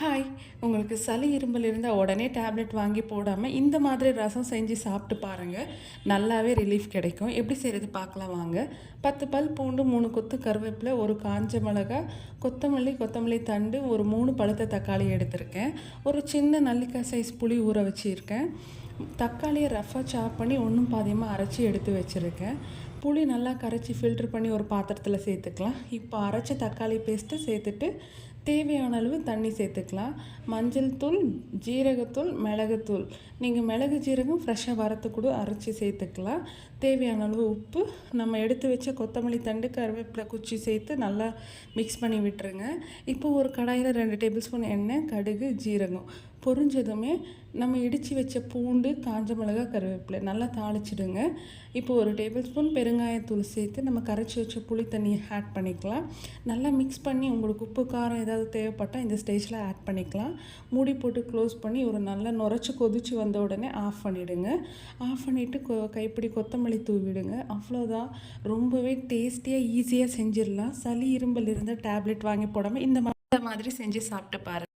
Hi. உங்களுக்கு சளி இருமல் இருந்தால் உடனே டேப்லெட் வாங்கி போடாமல் இந்த மாதிரி ரசம் செஞ்சு சாப்பிட்டு பாருங்கள். நல்லாவே ரிலீஃப் கிடைக்கும். எப்படி செய்கிறது பார்க்கலாம் வாங்க. 10 பல் பூண்டு, 3 கொத்து கருவேப்பிலை, ஒரு காஞ்ச மிளகாய், கொத்தமல்லி தண்டு, ஒரு 3 பழுத்த தக்காளி எடுத்திருக்கேன். ஒரு சின்ன நல்லிக்காய் சைஸ் புளி ஊற வச்சுருக்கேன். தக்காளியை ரஃபாக சாப் பண்ணி ஒன்றும் பாதியமாக அரைச்சி எடுத்து வச்சுருக்கேன். புளி நல்லா கரைச்சி ஃபில்ட்ரு பண்ணி ஒரு பாத்திரத்தில் சேர்த்துக்கலாம். இப்போ அரைச்ச தக்காளி பேஸ்ட்டு சேர்த்துட்டு தேவையான அளவு தண்ணி சேர்த்துக்கலாம். மஞ்சள் தூள், ஜீரகத்தூள், மிளகுத்தூள், நீங்கள் மிளகு ஜீரகம் ஃப்ரெஷ்ஷாக வரத்து கூட அரைச்சி சேர்த்துக்கலாம். தேவையான அளவு உப்பு, நம்ம எடுத்து வச்ச கொத்தமல்லி தண்டு, கருவேப்பிலை குச்சி சேர்த்து நல்லா மிக்ஸ் பண்ணி விட்டுருங்க. இப்போ ஒரு கடாயில் 2 டேபிள் ஸ்பூன் எண்ணெய், கடுகு, ஜீரகம் பொரிஞ்சதுமே நம்ம இடித்து வச்ச பூண்டு, காஞ்ச மிளகாய், கருவேப்பிலை நல்லா தாளிச்சிடுங்க. இப்போ ஒரு டேபிள் ஸ்பூன் பெருங்காயத்தூள் சேர்த்து நம்ம கரைச்சி வச்ச புளி தண்ணியை ஆட் பண்ணிக்கலாம். நல்லா மிக்ஸ் பண்ணி உங்களுக்கு உப்பு காரம் ஏதாவது தேவைப்பட்டால் இந்த ஸ்டேஜில் ஆட் பண்ணிக்கலாம். மூடி போட்டு க்ளோஸ் பண்ணி ஒரு நல்லா நுரைச்சி கொதித்து வந்த உடனே ஆஃப் பண்ணிவிடுங்க. ஆஃப் பண்ணிவிட்டு கைப்பிடி கொத்தமல்லி தூவிடுங்க. அவ்வளோதான். ரொம்பவே டேஸ்டியாக ஈஸியாக செஞ்சிடலாம். சளி இரும்பல் இருந்தால் டேப்லெட் வாங்கி போடாமல் இந்த மாதிரி செஞ்சு சாப்பிட்டு பாருங்கள்.